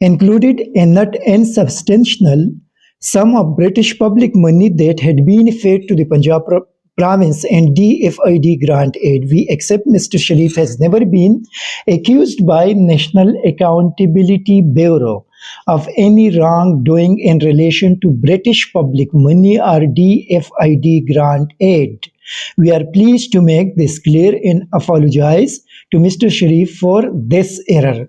included a not insubstantial sum of British public money that had been paid to the Punjab province and DFID grant aid. We accept Mr. Sharif has never been accused by National Accountability Bureau of any wrongdoing in relation to British public money or DFID grant aid. We are pleased to make this clear and apologize to Mr. Sharif for this error.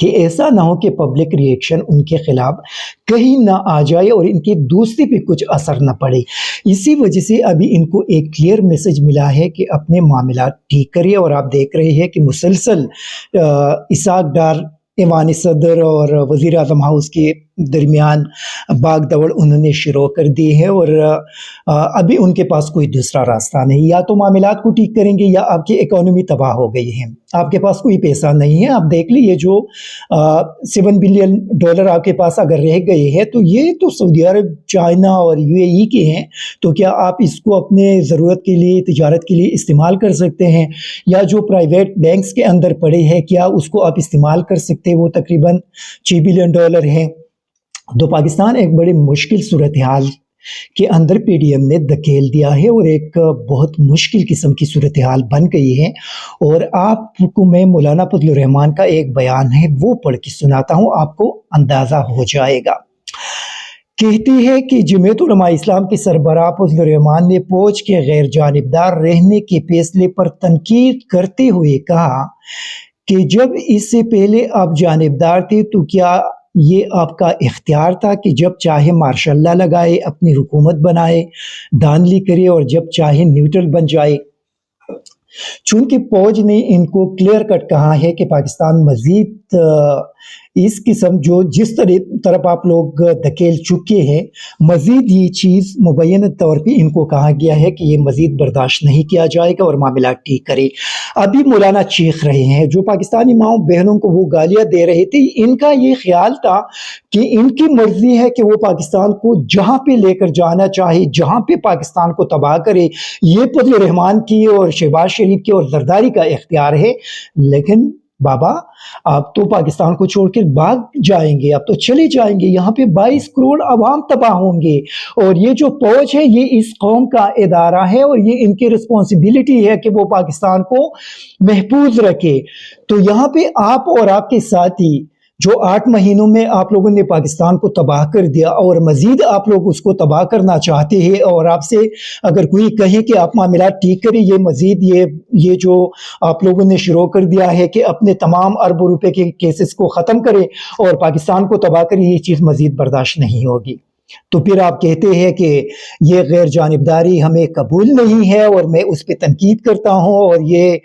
کہ ایسا نہ ہو کہ public reaction ان کے خلاف کہیں نہ آ جائے اور ان کی دوستی پہ کچھ اثر نہ پڑے۔ اسی وجہ سے ابھی ان کو ایک کلیئر میسج ملا ہے کہ اپنے معاملات ٹھیک کریے، اور آپ دیکھ رہے ہیں کہ مسلسل اسحاق ڈار ایوان صدر اور وزیر اعظم ہاؤس کے درمیان باغ دوڑ انہوں نے شروع کر دی ہے، اور ابھی ان کے پاس کوئی دوسرا راستہ نہیں، یا تو معاملات کو ٹھیک کریں گے یا آپ کی اکانومی تباہ ہو گئی ہے، آپ کے پاس کوئی پیسہ نہیں ہے۔ آپ دیکھ لیے جو $7 بلین آپ کے پاس اگر رہ گئے ہیں تو یہ تو سعودی عرب، چائنا اور UAE کے ہیں، تو کیا آپ اس کو اپنے ضرورت کے لیے، تجارت کے لیے استعمال کر سکتے ہیں؟ یا جو پرائیویٹ بینکس کے اندر پڑے ہیں کیا اس کو آپ استعمال کر سکتے ہیں؟ وہ تقریباً $6 بلین ہیں۔ تو پاکستان ایک بڑی مشکل صورتحال کے اندر PDM نے دھکیل دیا ہے، اور ایک بہت مشکل قسم کی صورتحال بن گئی ہے۔ اور آپ کو میں مولانا فضل الرحمان کا ایک بیان ہے وہ پڑھ کے سناتا ہوں، آپ کو اندازہ ہو جائے گا۔ کہتی ہے کہ جمعیت علماء اسلام کے سربراہ فضل الرحمان نے فوج کے غیر جانبدار رہنے کے فیصلے پر تنقید کرتے ہوئے کہا کہ جب اس سے پہلے آپ جانبدار تھے تو کیا یہ آپ کا اختیار تھا کہ جب چاہے مارشاء اللہ لگائے، اپنی حکومت بنائے، دھاندلی کرے، اور جب چاہے نیوٹرل بن جائے؟ چونکہ فوج نے ان کو کلیئر کٹ کہا ہے کہ پاکستان مزید اس قسم جو جس طرف آپ لوگ دھکیل چکے ہیں، مزید یہ چیز مبینہ طور پہ ان کو کہا گیا ہے کہ یہ مزید برداشت نہیں کیا جائے گا اور معاملات ٹھیک کرے۔ ابھی مولانا چیخ رہے ہیں، جو پاکستانی ماؤں بہنوں کو وہ گالیاں دے رہے تھے، ان کا یہ خیال تھا کہ ان کی مرضی ہے کہ وہ پاکستان کو جہاں پہ لے کر جانا چاہے، جہاں پہ پاکستان کو تباہ کرے، یہ فضل الرحمان کی اور شہباز شریف کی اور زرداری کا اختیار ہے۔ لیکن بابا آپ تو پاکستان کو چھوڑ کر بھاگ جائیں گے، آپ تو چلے جائیں گے، یہاں پہ 22 کروڑ عوام تباہ ہوں گے، اور یہ جو فوج ہے یہ اس قوم کا ادارہ ہے، اور یہ ان کی رسپانسبلٹی ہے کہ وہ پاکستان کو محفوظ رکھے۔ تو یہاں پہ آپ اور آپ کے ساتھی جو 8 مہینوں میں آپ لوگوں نے پاکستان کو تباہ کر دیا، اور مزید آپ لوگ اس کو تباہ کرنا چاہتے ہیں، اور آپ سے اگر کوئی کہے کہ آپ معاملات ٹھیک کریں، یہ مزید یہ جو آپ لوگوں نے شروع کر دیا ہے کہ اپنے تمام اربوں روپے کے کیسز کو ختم کریں اور پاکستان کو تباہ کریں، یہ چیز مزید برداشت نہیں ہوگی۔ تو پھر آپ کہتے ہیں کہ یہ غیر جانبداری ہمیں قبول نہیں ہے، اور میں اس پہ تنقید کرتا ہوں، اور یہ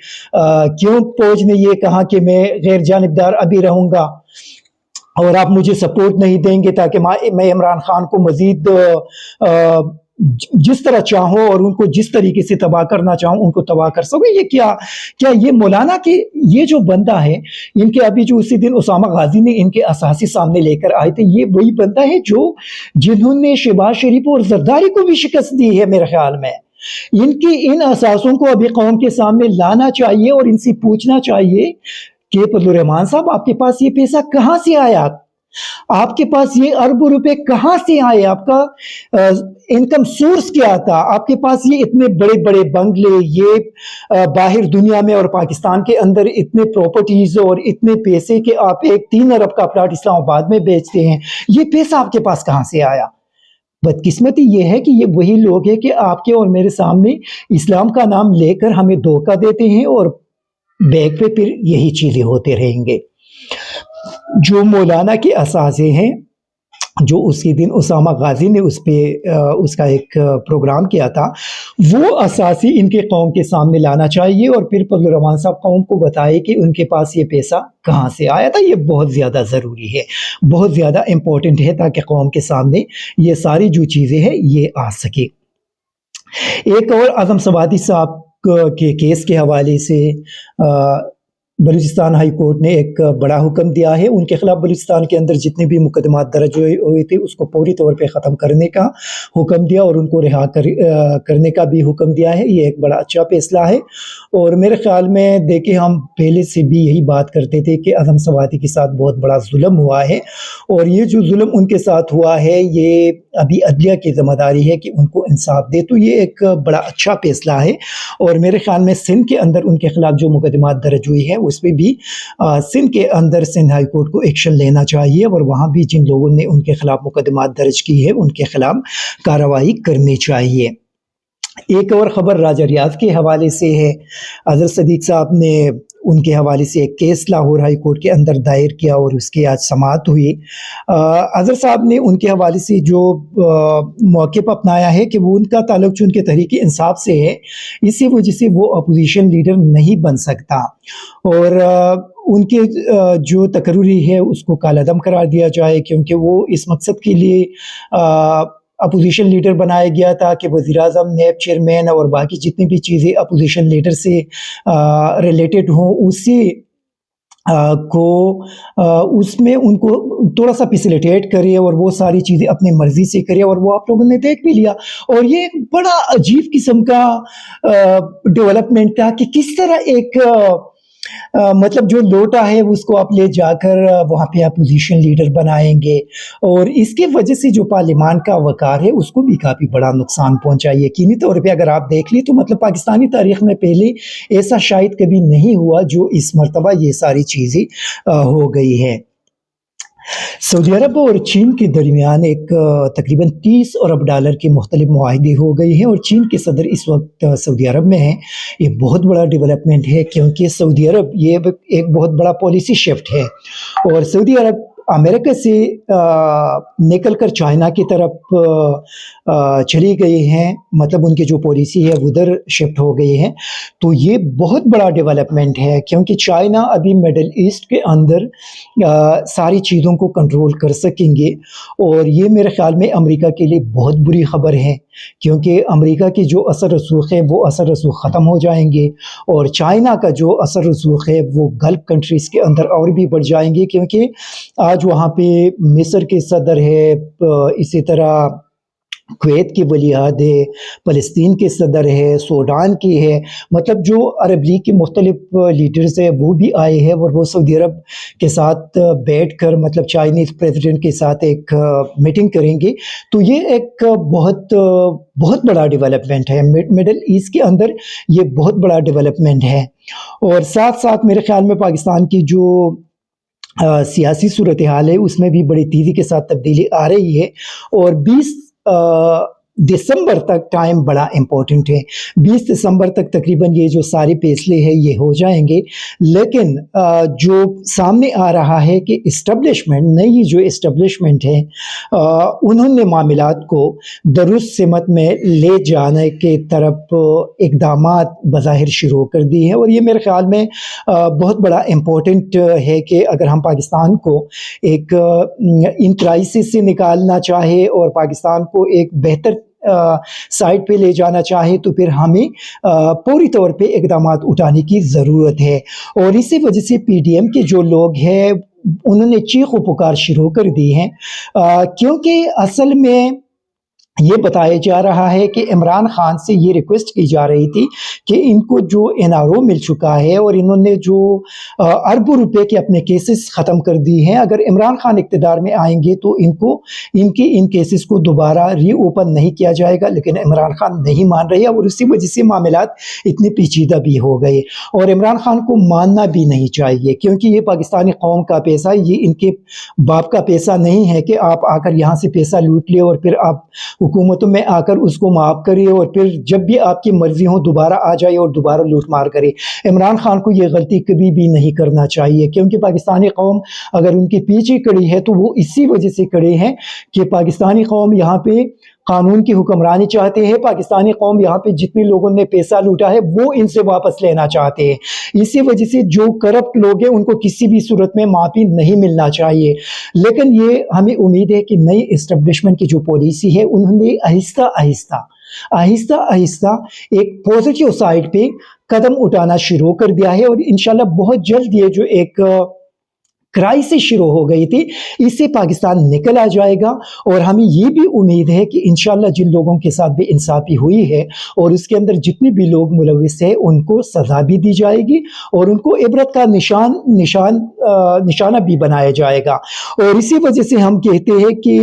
کیوں فوج نے یہ کہا کہ میں غیر جانبدار ابھی رہوں گا، اور آپ مجھے سپورٹ نہیں دیں گے تاکہ میں عمران خان کو مزید جس طرح چاہوں اور ان کو جس طریقے سے تباہ کرنا چاہوں ان کو تباہ کر سکوں۔ یہ کیا یہ مولانا کے یہ جو بندہ ہے، ان کے ابھی جو اسی دن اسامہ غازی نے ان کے اساسی سامنے لے کر آئے تھے، یہ وہی بندہ ہے جنہوں نے شہباز شریف اور زرداری کو بھی شکست دی ہے۔ میرے خیال میں ان اساسوں کو ابھی قوم کے سامنے لانا چاہیے، اور ان سے پوچھنا چاہیے کہ فضل الرحمان صاحب آپ کے پاس یہ پیسہ کہاں سے آیا؟ آپ کے پاس یہ اربوں روپے کہاں سے آئے؟ آپ کا انکم سورس کیا تھا؟ آپ کے پاس یہ اتنے بڑے بڑے بنگلے، یہ باہر دنیا میں اور پاکستان کے اندر اتنے پراپرٹیز اور اتنے پیسے کہ آپ ایک 3 ارب کا پلاٹ اسلام آباد میں بیچتے ہیں، یہ پیسہ آپ کے پاس کہاں سے آیا؟ بدقسمتی یہ ہے کہ یہ وہی لوگ ہیں کہ آپ کے اور میرے سامنے اسلام کا نام لے کر ہمیں دھوکہ دیتے ہیں، اور بیک پہ پھر یہی چیزیں ہوتے رہیں گے۔ جو مولانا کے اثاثے ہیں، جو اسی دن اسامہ غازی نے اس کا ایک پروگرام کیا تھا، وہ اساسی ان کے قوم کے سامنے لانا چاہیے، اور پھر فضل الرحمان صاحب قوم کو بتائے کہ ان کے پاس یہ پیسہ کہاں سے آیا تھا۔ یہ بہت زیادہ ضروری ہے، بہت زیادہ امپورٹنٹ ہے، تاکہ قوم کے سامنے یہ ساری جو چیزیں ہیں یہ آ سکے۔ ایک اور اعظم سوادی صاحب کے کیس کے حوالے سے بلوچستان ہائی کورٹ نے ایک بڑا حکم دیا ہے۔ ان کے خلاف بلوچستان کے اندر جتنے بھی مقدمات درج ہوئے تھے اس کو فوری طور پہ ختم کرنے کا حکم دیا، اور ان کو رہا کرنے کا بھی حکم دیا ہے۔ یہ ایک بڑا اچھا فیصلہ ہے، اور میرے خیال میں دیکھیں ہم پہلے سے بھی یہی بات کرتے تھے کہ اعظم سوادی کے ساتھ بہت بڑا ظلم ہوا ہے، اور یہ جو ظلم ان کے ساتھ ہوا ہے یہ ابھی عدلیہ کی ذمہ داری ہے کہ ان کو انصاف دے۔ تو یہ ایک بڑا اچھا فیصلہ ہے، اور میرے خیال میں سندھ کے اندر ان کے خلاف جو مقدمات درج ہوئی ہے اس پہ بھی سندھ کے اندر سندھ ہائی کورٹ کو ایکشن لینا چاہیے، اور وہاں بھی جن لوگوں نے ان کے خلاف مقدمات درج کی ہے ان کے خلاف کارروائی کرنی چاہیے۔ ایک اور خبر راجہ ریاض کے حوالے سے ہے۔ اظہر صدیق صاحب نے ان کے حوالے سے ایک کیس لاہور ہائی کورٹ کے اندر دائر کیا اور اس کی آج سماعت ہوئی. اظہر صاحب نے ان کے حوالے سے جو موقف اپنایا ہے کہ وہ ان کا تعلق چونکہ تحریک انصاف سے ہے، اسی وجہ سے وہ اپوزیشن لیڈر نہیں بن سکتا، اور ان کے جو تقرری ہے اس کو کالعدم قرار دیا جائے، کیونکہ وہ اس مقصد کے لیے اپوزیشن لیڈر بنایا گیا تھا کہ وزیراعظم، نیب چیئرمین اور باقی جتنی بھی چیزیں اپوزیشن لیڈر سے ریلیٹڈ ہوں اسی کو اس میں ان کو تھوڑا سا فیسیلیٹیٹ کرے اور وہ ساری چیزیں اپنی مرضی سے کرے، اور وہ آپ لوگوں نے دیکھ بھی لیا. اور یہ ایک بڑا عجیب قسم کا ڈیولپمنٹ تھا کہ کس طرح ایک مطلب جو لوٹا ہے اس کو آپ لے جا کر وہاں پہ اپوزیشن لیڈر بنائیں گے، اور اس کی وجہ سے جو پارلیمان کا وقار ہے اس کو بھی کافی بڑا نقصان پہنچا. یقینی طور پہ اگر آپ دیکھ لیں تو مطلب پاکستانی تاریخ میں پہلے ایسا شاید کبھی نہیں ہوا جو اس مرتبہ یہ ساری چیزیں ہو گئی ہے. سعودی عرب اور چین کے درمیان ایک تقریباً 30 ارب ڈالر کے مختلف معاہدے ہو گئے ہیں، اور چین کے صدر اس وقت سعودی عرب میں ہیں. یہ بہت بڑا ڈیولپمنٹ ہے، کیونکہ سعودی عرب یہ ایک بہت بڑا پالیسی شفٹ ہے، اور سعودی عرب امریکہ سے نکل کر چائنا کی طرف چلی گئی ہیں، مطلب ان کی جو پالیسی ہے ادھر شفٹ ہو گئی ہے. تو یہ بہت بڑا ڈیولپمنٹ ہے، کیونکہ چائنا ابھی مڈل ایسٹ کے اندر ساری چیزوں کو کنٹرول کر سکیں گے، اور یہ میرے خیال میں امریکہ کے لیے بہت بری خبر ہے، کیونکہ امریکہ کی جو اثر رسوخ ہے وہ اثر رسوخ ختم ہو جائیں گے، اور چائنا کا جو اثر رسوخ ہے وہ گلف کنٹریز کے اندر اور بھی بڑھ جائیں گے، کیونکہ آج وہاں پہ مصر کے صدر ہے، اسی طرح کویت کی ولی عہد ہے، فلسطین کے صدر ہے، سوڈان کی ہے، مطلب جو عرب لیگ کے مختلف لیڈرز ہیں وہ بھی آئے ہیں، اور وہ سعودی عرب کے ساتھ بیٹھ کر مطلب چائنیز پریزیڈنٹ کے ساتھ ایک میٹنگ کریں گے. تو یہ ایک بہت بڑا ڈیولپمنٹ ہے مڈل ایسٹ کے اندر، یہ بہت بڑا ڈیولپمنٹ ہے. اور ساتھ ساتھ میرے خیال میں پاکستان کی جو سیاسی صورتحال ہے اس میں بھی بڑی تیزی کے ساتھ تبدیلی آ رہی ہے، اور 20 دسمبر تک ٹائم بڑا امپورٹنٹ ہے. 20 دسمبر تک تقریباً یہ جو سارے فیصلے ہیں یہ ہو جائیں گے، لیکن جو سامنے آ رہا ہے کہ اسٹیبلشمنٹ، نئی جو اسٹیبلشمنٹ ہے انہوں نے معاملات کو درست سمت میں لے جانے کے طرف اقدامات بظاہر شروع کر دی ہیں، اور یہ میرے خیال میں بہت بڑا امپورٹنٹ ہے کہ اگر ہم پاکستان کو ایک ان کرائسس سے نکالنا چاہے اور پاکستان کو ایک بہتر سائٹ پہ لے جانا چاہے تو پھر ہمیں پوری طور پہ اقدامات اٹھانے کی ضرورت ہے. اور اسی وجہ سے پی ڈی ایم کے جو لوگ ہیں انہوں نے چیخ و پکار شروع کر دی ہیں، کیونکہ اصل میں یہ بتایا جا رہا ہے کہ عمران خان سے یہ ریکویسٹ کی جا رہی تھی کہ ان کو جو این آر او مل چکا ہے اور انہوں نے جو اربوں روپے کے اپنے کیسز ختم کر دی ہیں، اگر عمران خان اقتدار میں آئیں گے تو ان کیسز کو دوبارہ ری اوپن نہیں کیا جائے گا. لیکن عمران خان نہیں مان رہے، اور اسی وجہ سے معاملات اتنے پیچیدہ بھی ہو گئے، اور عمران خان کو ماننا بھی نہیں چاہیے، کیونکہ یہ پاکستانی قوم کا پیسہ، یہ ان کے باپ کا پیسہ نہیں ہے کہ آپ آ کر یہاں سے پیسہ لوٹ لے اور پھر آپ حکومتوں میں آ کر اس کو معاف کرے اور پھر جب بھی آپ کی مرضی ہو دوبارہ آ جائے اور دوبارہ لوٹ مار کرے. عمران خان کو یہ غلطی کبھی بھی نہیں کرنا چاہیے، کیونکہ پاکستانی قوم اگر ان کے پیچھے کڑی ہے تو وہ اسی وجہ سے کڑے ہیں کہ پاکستانی قوم یہاں پہ قانون کی حکمرانی چاہتے ہیں. پاکستانی قوم یہاں پہ جتنے لوگوں نے پیسہ لوٹا ہے وہ ان سے واپس لینا چاہتے ہیں. اسی وجہ سے جو کرپٹ لوگ ہیں ان کو کسی بھی صورت میں معافی نہیں ملنا چاہیے. لیکن یہ ہمیں امید ہے کہ نئی اسٹیبلشمنٹ کی جو پالیسی ہے انہوں نے آہستہ آہستہ ایک پازیٹیو سائڈ پہ قدم اٹھانا شروع کر دیا ہے، اور انشاءاللہ بہت جلد یہ جو ایک کرائسس شروع ہو گئی تھی اس سے پاکستان نکل آ جائے گا. اور ہمیں یہ بھی امید ہے کہ انشاءاللہ جن لوگوں کے ساتھ بھی انصافی ہوئی ہے اور اس کے اندر جتنے بھی لوگ ملوث ہیں ان کو سزا بھی دی جائے گی اور ان کو عبرت کا نشانہ بھی بنایا جائے گا. اور اسی وجہ سے ہم کہتے ہیں کہ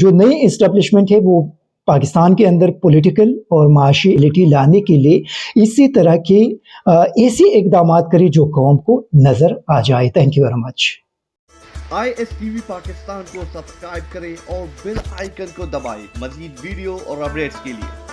جو نئی اسٹیبلشمنٹ ہے وہ پاکستان کے اندر پولیٹیکل اور معاشی ایلٹی لانے کے لیے اسی طرح کے ایسے اقدامات کرے جو قوم کو نظر آ جائے. Thank you very much. ISTV Pakistan کو سبسکرائب کریں اور بیل آئیکن کو دبائیں مزید ویڈیو اور اپڈیٹس کے لیے.